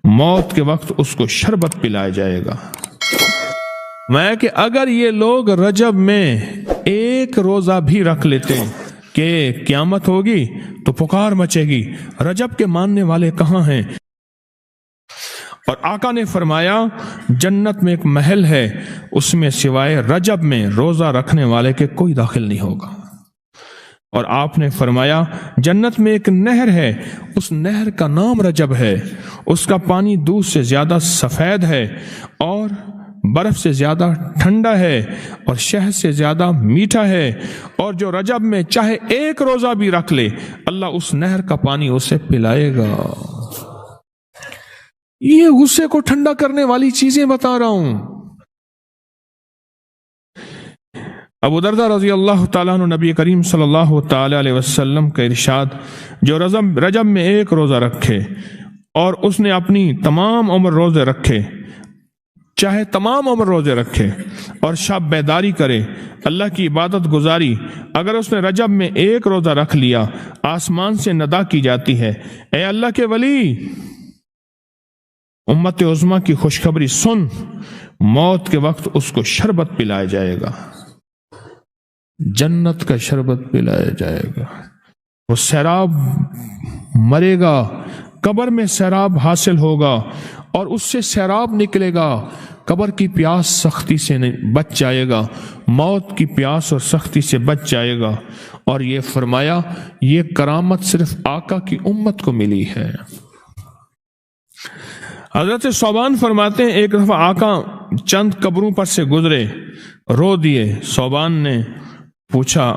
موت کے وقت اس کو شربت پلایا جائے گا۔ میں کہ اگر یہ لوگ رجب میں ایک روزہ بھی رکھ لیتے کہ قیامت ہوگی تو پکار مچے گی، رجب کے ماننے والے کہاں ہیں؟ اور آقا نے فرمایا جنت میں ایک محل ہے، اس میں سوائے رجب میں روزہ رکھنے والے کے کوئی داخل نہیں ہوگا۔ اور آپ نے فرمایا جنت میں ایک نہر ہے، اس نہر کا نام رجب ہے، اس کا پانی دودھ سے زیادہ سفید ہے اور برف سے زیادہ ٹھنڈا ہے اور شہد سے زیادہ میٹھا ہے، اور جو رجب میں چاہے ایک روزہ بھی رکھ لے اللہ اس نہر کا پانی اسے پلائے گا۔ یہ غصے کو ٹھنڈا کرنے والی چیزیں بتا رہا ہوں۔ ابو درداء رضی اللہ تعالیٰ عنہ نبی کریم صلی اللہ تعالی علیہ وسلم کا ارشاد، جو رجب میں ایک روزہ رکھے اور اس نے اپنی تمام عمر روزے رکھے، چاہے تمام عمر روزے رکھے اور شب بیداری کرے، اللہ کی عبادت گزاری، اگر اس نے رجب میں ایک روزہ رکھ لیا آسمان سے ندا کی جاتی ہے، اے اللہ کے ولی، امت عظمیٰ کی خوشخبری سن، موت کے وقت اس کو شربت پلایا جائے گا، جنت کا شربت پلایا جائے گا، وہ سیراب مرے گا، قبر میں سیراب حاصل ہوگا اور اس سے سیراب نکلے گا، قبر کی پیاس سختی سے بچ جائے گا، موت کی پیاس اور سختی سے بچ جائے گا۔ اور یہ فرمایا یہ کرامت صرف آقا کی امت کو ملی ہے۔ حضرت صوبان فرماتے ہیں ایک دفعہ آقا چند قبروں پر سے گزرے، رو دیے۔ صوبان نے پوچھا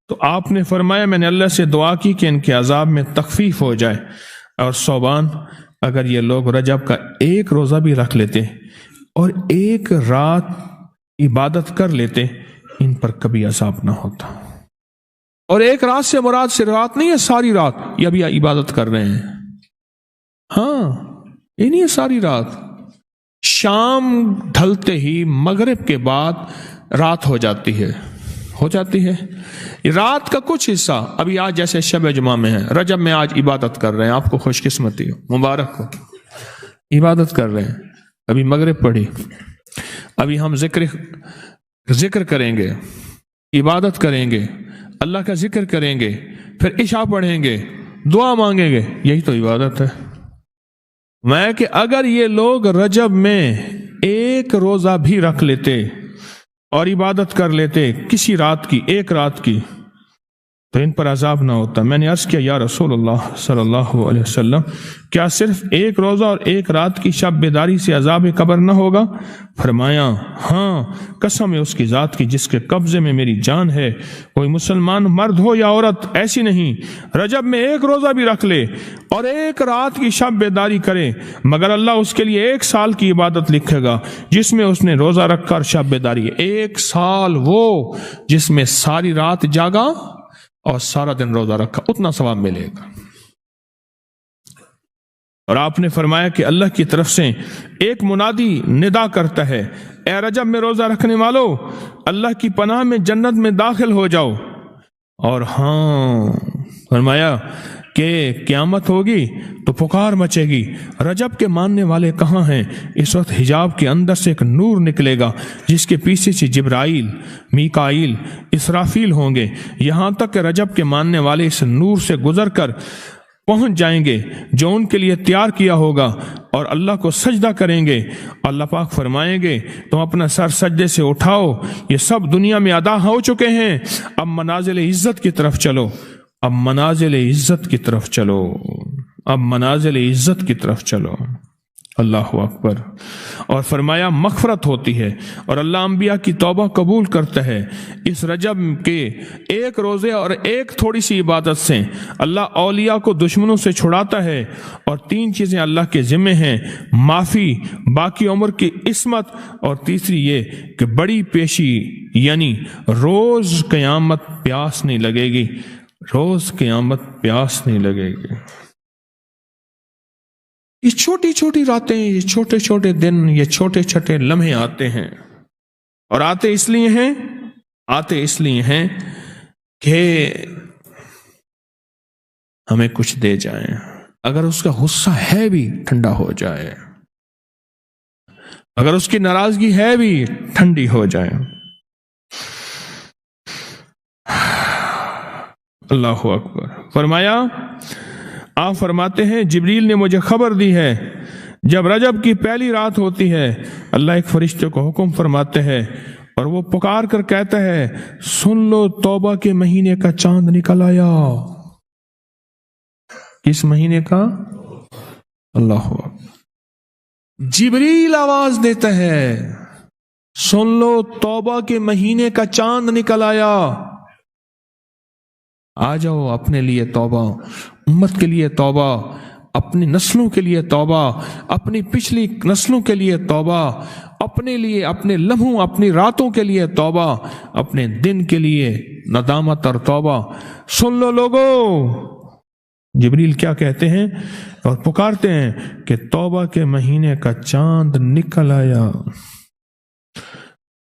تو آپ نے فرمایا میں نے اللہ سے دعا کی کہ ان کے عذاب میں تخفیف ہو جائے، اور صوبان اگر یہ لوگ رجب کا ایک روزہ بھی رکھ لیتے اور ایک رات عبادت کر لیتے ان پر کبھی عذاب نہ ہوتا۔ اور ایک رات سے مراد سے رات نہیں ہے، ساری رات یہ ابھی عبادت کر رہے ہیں، ہاں یہ نہیں ہے ساری رات، شام ڈھلتے ہی مغرب کے بعد رات ہو جاتی ہے رات کا کچھ حصہ ابھی آج جیسے شب جمعہ میں ہے، رجب میں آج عبادت کر رہے ہیں، آپ کو خوش قسمتی ہو، مبارک ہو، عبادت کر رہے ہیں، ابھی مغرب پڑھی، ابھی ہم ذکر کریں گے، عبادت کریں گے، اللہ کا ذکر کریں گے، پھر عشاء پڑھیں گے، دعا مانگیں گے، یہی تو عبادت ہے۔ میں کہ اگر یہ لوگ رجب میں ایک روزہ بھی رکھ لیتے اور عبادت کر لیتے کسی رات کی، ایک رات کی، تو ان پر عذاب نہ ہوتا۔ میں نے عرض کیا یا رسول اللہ صلی اللہ علیہ وسلم، کیا صرف ایک روزہ اور ایک رات کی شب بیداری سے عذاب قبر نہ ہوگا؟ فرمایا ہاں، قسم ہے اس کی ذات کی جس کے قبضے میں میری جان ہے، کوئی مسلمان مرد ہو یا عورت ایسی نہیں رجب میں ایک روزہ بھی رکھ لے اور ایک رات کی شب بیداری کرے مگر اللہ اس کے لیے 1 سال کی عبادت لکھے گا جس میں اس نے روزہ رکھا اور شب بیداری، 1 سال وہ جس میں ساری رات جاگا اور سارا دن روزہ رکھا، اتنا ثواب ملے گا۔ اور آپ نے فرمایا کہ اللہ کی طرف سے ایک منادی ندا کرتا ہے، اے رجب میں روزہ رکھنے والو، اللہ کی پناہ میں جنت میں داخل ہو جاؤ۔ اور ہاں فرمایا کہ قیامت ہوگی تو پکار مچے گی، رجب کے ماننے والے کہاں ہیں؟ اس وقت حجاب کے اندر سے ایک نور نکلے گا جس کے پیچھے سے جبرائیل، میکائیل، اسرافیل ہوں گے، یہاں تک کہ رجب کے ماننے والے اس نور سے گزر کر پہنچ جائیں گے جو ان کے لیے تیار کیا ہوگا اور اللہ کو سجدہ کریں گے۔ اللہ پاک فرمائیں گے تم اپنا سر سجدے سے اٹھاؤ، یہ سب دنیا میں ادا ہو چکے ہیں، اب منازل عزت کی طرف چلو، اب منازل عزت کی طرف چلو، اب منازل عزت کی طرف چلو۔ اللہ اکبر۔ اور فرمایا مغفرت ہوتی ہے اور اللہ انبیاء کی توبہ قبول کرتا ہے۔ اس رجب کے ایک روزے اور ایک تھوڑی سی عبادت سے اللہ اولیاء کو دشمنوں سے چھڑاتا ہے، اور 3 چیزیں اللہ کے ذمہ ہیں، معافی، باقی عمر کی عصمت، اور تیسری یہ کہ بڑی پیشی، یعنی روز قیامت پیاس نہیں لگے گی، روز قیامت پیاس نہیں لگے گی۔ یہ چھوٹی چھوٹی راتیں، یہ چھوٹے چھوٹے دن، یہ چھوٹے چھوٹے لمحے آتے ہیں، اور آتے اس لیے ہیں کہ ہمیں کچھ دے جائیں، اگر اس کا غصہ ہے بھی ٹھنڈا ہو جائے، اگر اس کی ناراضگی ہے بھی ٹھنڈی ہو جائے۔ اللہ اکبر۔ فرمایا، آپ فرماتے ہیں جبریل نے مجھے خبر دی ہے جب رجب کی پہلی رات ہوتی ہے اللہ ایک فرشتے کو حکم فرماتے ہیں اور وہ پکار کر کہتا ہے سن لو توبہ کے مہینے کا چاند نکل آیا۔ کس مہینے کا؟ اللہ اکبر۔ جبریل آواز دیتا ہے سن لو توبہ کے مہینے کا چاند نکل آیا، آ جاؤ اپنے لیے توبہ، امت کے لیے توبہ، اپنی نسلوں کے لیے توبہ، اپنی پچھلی نسلوں کے لیے توبہ، اپنے لیے، اپنے لمحوں، اپنی راتوں کے لیے توبہ، اپنے دن کے لیے ندامت اور توبہ۔ سن لو لوگو۔ جبریل کیا کہتے ہیں اور پکارتے ہیں کہ توبہ کے مہینے کا چاند نکل آیا،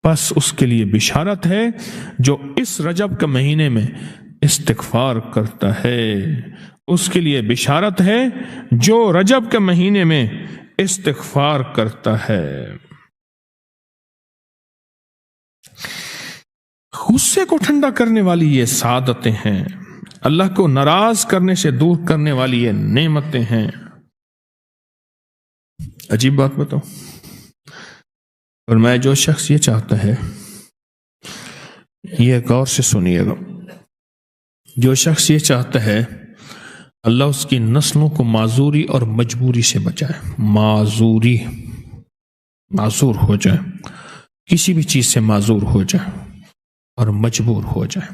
بس اس کے لیے بشارت ہے جو اس رجب کے مہینے میں استغفار کرتا ہے، اس کے لیے بشارت ہے جو رجب کے مہینے میں استغفار کرتا ہے۔ غصے کو ٹھنڈا کرنے والی یہ سعادتیں ہیں، اللہ کو ناراض کرنے سے دور کرنے والی یہ نعمتیں ہیں۔ عجیب بات بتاؤ، اور میں جو شخص یہ چاہتا ہے، یہ غور سے سنیے گا، جو شخص یہ چاہتا ہے اللہ اس کی نسلوں کو معذوری اور مجبوری سے بچائے، معذور ہو جائے، کسی بھی چیز سے معذور ہو جائے اور مجبور ہو جائے۔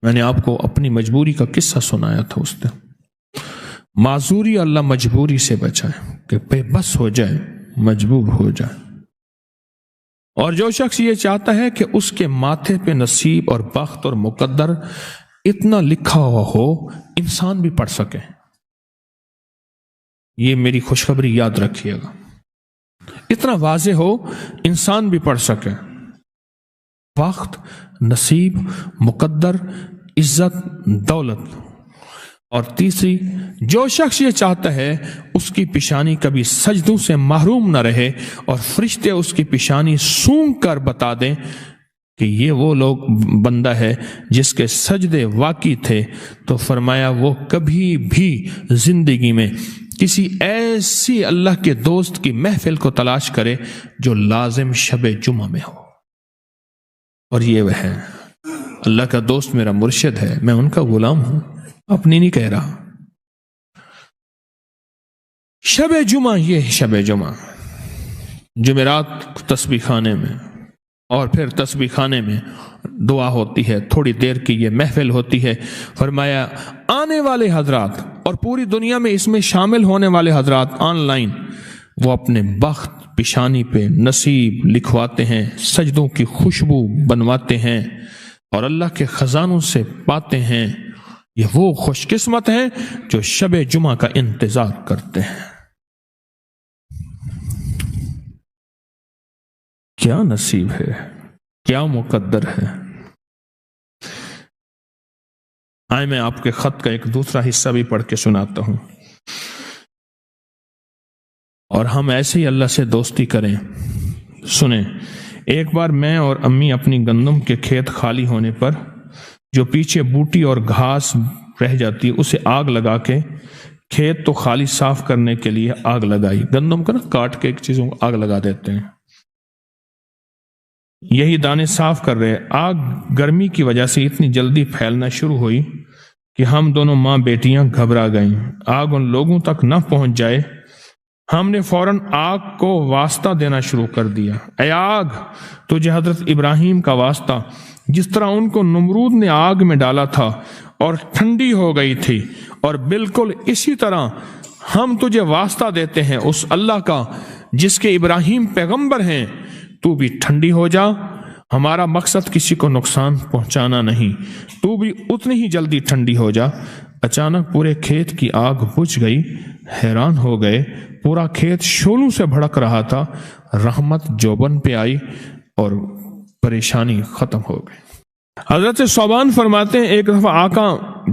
میں نے آپ کو اپنی مجبوری کا قصہ سنایا تھا، اس دن معذوری اللہ مجبوری سے بچائے کہ بے بس ہو جائے، مجبور ہو جائے۔ اور جو شخص یہ چاہتا ہے کہ اس کے ماتھے پہ نصیب اور بخت اور مقدر اتنا لکھا ہوا ہو انسان بھی پڑھ سکے، یہ میری خوشخبری یاد رکھیے گا، اتنا واضح ہو انسان بھی پڑھ سکے، وقت، نصیب، مقدر، عزت، دولت۔ اور تیسری، جو شخص یہ چاہتا ہے اس کی پیشانی کبھی سجدوں سے محروم نہ رہے اور فرشتے اس کی پیشانی سونگ کر بتا دیں کہ یہ وہ لوگ بندہ ہے جس کے سجدے واقعی تھے، تو فرمایا وہ کبھی بھی زندگی میں کسی ایسی اللہ کے دوست کی محفل کو تلاش کرے جو لازم شب جمعہ میں ہو۔ اور یہ وہ ہے، اللہ کا دوست میرا مرشد ہے، میں ان کا غلام ہوں، اپنی نہیں کہہ رہا۔ شب جمعہ، یہ شب جمعہ، جمعرات تسبیح خانے میں، اور پھر تسبیح خانے میں دعا ہوتی ہے، تھوڑی دیر کی یہ محفل ہوتی ہے۔ فرمایا آنے والے حضرات اور پوری دنیا میں اس میں شامل ہونے والے حضرات آن لائن، وہ اپنے بخت پیشانی پہ نصیب لکھواتے ہیں، سجدوں کی خوشبو بنواتے ہیں اور اللہ کے خزانوں سے پاتے ہیں۔ یہ وہ خوش قسمت ہیں جو شب جمعہ کا انتظار کرتے ہیں۔ کیا نصیب ہے، کیا مقدر ہے۔ آئے میں آپ کے خط کا ایک دوسرا حصہ بھی پڑھ کے سناتا ہوں، اور ہم ایسے ہی اللہ سے دوستی کریں۔ سنیں، ایک بار میں اور امی اپنی گندم کے کھیت خالی ہونے پر جو پیچھے بوٹی اور گھاس رہ جاتی اسے آگ لگا کے، کھیت تو خالی صاف کرنے کے لیے آگ لگائی، گندم کو نا کاٹ کے ایک چیزوں کو آگ لگا دیتے ہیں، یہی دانے صاف کر رہے، آگ گرمی کی وجہ سے اتنی جلدی پھیلنا شروع ہوئی کہ ہم دونوں ماں بیٹیاں گھبرا گئیں، آگ ان لوگوں تک نہ پہنچ جائے۔ ہم نے فوراً آگ کو واسطہ دینا شروع کر دیا، اے آگ تجھے حضرت ابراہیم کا واسطہ، جس طرح ان کو نمرود نے آگ میں ڈالا تھا اور ٹھنڈی ہو گئی تھی، اور بالکل اسی طرح ہم تجھے واسطہ دیتے ہیں اس اللہ کا جس کے ابراہیم پیغمبر ہیں، تو بھی ٹھنڈی ہو جا، ہمارا مقصد کسی کو نقصان پہنچانا نہیں، تو بھی اتنی ہی جلدی ٹھنڈی ہو جا۔ اچانک پورے کھیت کی آگ بجھ گئی، حیران ہو گئے، پورا کھیت شعلوں سے بھڑک رہا تھا، رحمت جوبن پہ آئی اور پریشانی ختم ہو گئی۔ حضرت صوبان فرماتے ہیں ایک دفعہ آقا